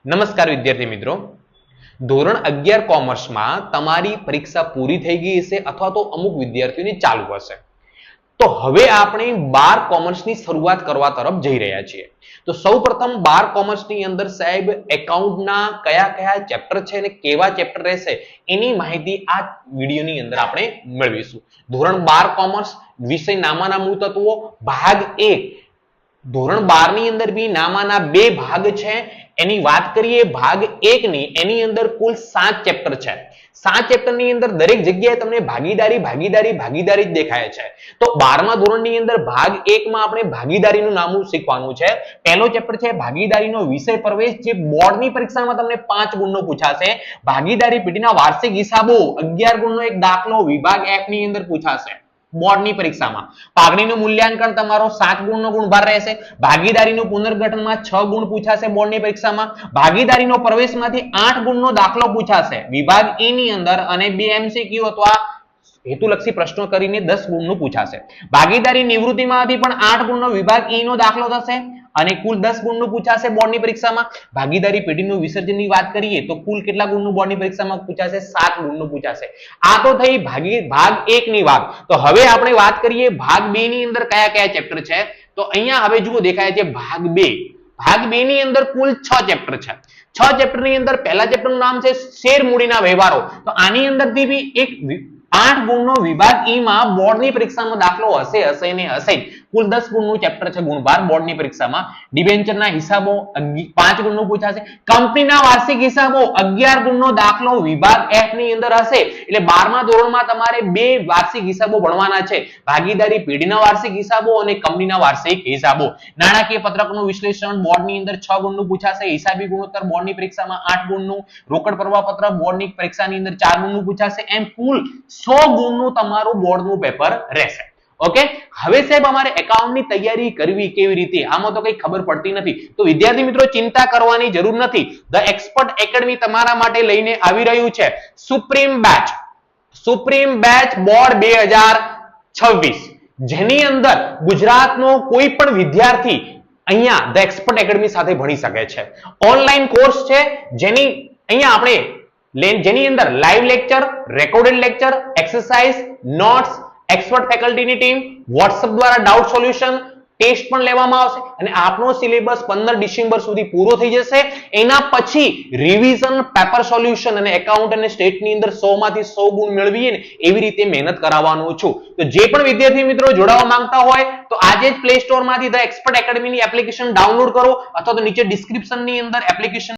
નમસ્કાર વિદ્યાર્થી મિત્રો, ધોરણ 11 કોમર્સમાં તમારી પરીક્ષા પૂરી થઈ ગઈ હશે અથવા તો અમુક વિદ્યાર્થીઓની ચાલુ હશે. તો હવે આપણે 12 કોમર્સની શરૂઆત કરવા તરફ જઈ રહ્યા છીએ. તો સૌપ્રથમ 12 કોમર્સની અંદર સાહેબ એકાઉન્ટના કયા ચેપ્ટર છે અને કેવા ચેપ્ટર રહેશે એની માહિતી આ વિડિયોની અંદર આપણે મેળવીશું. ધોરણ 12 કોમર્સ વિષય નામાના મૂળ તત્વો ભાગ 1. ધોરણ 12 ની અંદર બી નામાના બે ભાગ છે. એની વાત કરીએ ભાગ 1 ની, એની અંદર કુલ 7 ચેપ્ટર છે. 7 ચેપ્ટર ની અંદર દરેક જગ્યાએ તમને ભાગીદારી જ દેખાય છે. તો 12મા ધોરણની અંદર ભાગ 1 માં આપણે ભાગીદારીનું નામું શીખવાનું છે. પહેલો ચેપ્ટર છે ભાગીદારીનો વિષય પ્રવેશ, જે બોર્ડની પરીક્ષામાં તમને 5 ગુણનો પૂછાશે. ભાગીદારી પેઢીના વાર્ષિક હિસાબો 11 ગુણનો એક દાખલો વિભાગ F ની અંદર પૂછાશે બોર્ડની પરીક્ષામાં. પાઘડીનું મૂલ્યાંકન તમારો 7 ગુણનો ગુણભાર રહેશે. ભાગીદારીનું પુનર્ગઠનમાં 6 ગુણ પૂછાશે બોર્ડની પરીક્ષામાં. ભાગીદારીનો પ્રવેશમાંથી 8 ગુણનો દાખલો પૂછાશે વિભાગ E ની અંદર અને 2 MCQ અથવા હેતુલક્ષી પ્રશ્નો કરીને 10 ગુણનું પૂછાશે. ભાગીદારી નિવૃત્તિમાંથી પણ 8 ગુણનો વિભાગ E નો દાખલો થશે અને કુલ 10 ગુણનું પૂછાશે બોર્ડની પરીક્ષામાં. ભાગીદારી પેઢીનું વિસર્જનની વાત કરીએ તો કુલ કેટલા ગુણનું બોર્ડની પરીક્ષામાં પૂછાશે? 7 ગુણનું પૂછાશે. આ તો થઈ ભાગ 1 ની વાત. તો હવે આપણે વાત કરીએ ભાગ 2 ની અંદર કયા ચેપ્ટર છે. તો અહીંયા હવે જુઓ દેખાય છે ભાગ 2. ભાગ 2 ની અંદર કુલ 6 ચેપ્ટર છે. 6 ચેપ્ટર ની અંદર પહેલા ચેપ્ટરનું નામ છે શેર મૂડીના વ્યવહારો. તો આની અંદરથી બી એક 8 ગુણનો વિભાગ E માં બોર્ડની પરીક્ષામાં દાખલો હશે ને હશે. કુલ 10 ગુણનું ચેપ્ટર છે ગુણભાર બોર્ડની પરીક્ષામાં. ડિબેન્ચરના હિસાબો 5 ગુણનું પૂછાશે. કંપનીના વાર્ષિક હિસાબો 11 ગુણનો દાખલો વિભાગ F ની અંદર હશે. એટલે 12મા ધોરણમાં તમારે બે વાર્ષિક હિસાબો ભણવાના છે. ભાગીદારી પેઢીના વાર્ષિક હિસાબો અને કંપનીના વાર્ષિક હિસાબો. નાણાકીય પત્રકનું વિશ્લેષણ બોર્ડની અંદર 6 ગુણનું પૂછાશે. હિસાબી ગુણોત્તર બોર્ડની પરીક્ષામાં 8 ગુણનું. રોકડ પ્રવાહ પત્ર બોર્ડની પરીક્ષાની અંદર 4 ગુણનું પૂછાશે. એમ કુલ 100 ગુણનું તમારું બોર્ડનું પેપર રહેશે. ઓકે, હવે સાહેબ અમારે એકાઉન્ટની તૈયારી કરવી કેવી રીતે? આમાં તો કઈ ખબર પડતી નથી. તો વિદ્યાર્થી મિત્રો ચિંતા કરવાની જરૂર નથી. ધ એક્સપર્ટ એકેડમી તમારા માટે લઈને આવી રહ્યું છે સુપ્રીમ બેચ બોર્ડ 2026, જેની અંદર ગુજરાતનો કોઈ પણ વિદ્યાર્થી અહીંયા ધ એક્સપર્ટ એકેડમી સાથે ભણી શકે છે. ઓનલાઈન કોર્સ છે જેની અહીંયા આપણે જેની અંદર live lecture, recorded lecture, exercise, notes, expert ફેકલ્ટીની ટીમ, WhatsApp દ્વારા ડાઉટ સોલ્યુશન, ટેસ્ટ પણ લેવામાં આવશે અને આપનો સિલેબસ 15 ડિસેમ્બર સુધી પૂરો થઈ જશે. એના પછી રિવિઝન, પેપર સોલ્યુશન અને એકાઉન્ટ અને સ્ટેટની અંદર 100 માંથી 100 ગુણ મેળવીએ ને એવી રીતે મહેનત કરાવવાનું છું. તો જે પણ વિદ્યાર્થી મિત્રો જોડાવા માંગતા હોય તો આજે જ પ્લે સ્ટોર માંથી ધ એક્સપર્ટ એકેડમીની એપ્લિકેશન ડાઉનલોડ કરો અથવા તો નીચે ડિસ્ક્રિપ્શનની અંદર એપ્લિકેશન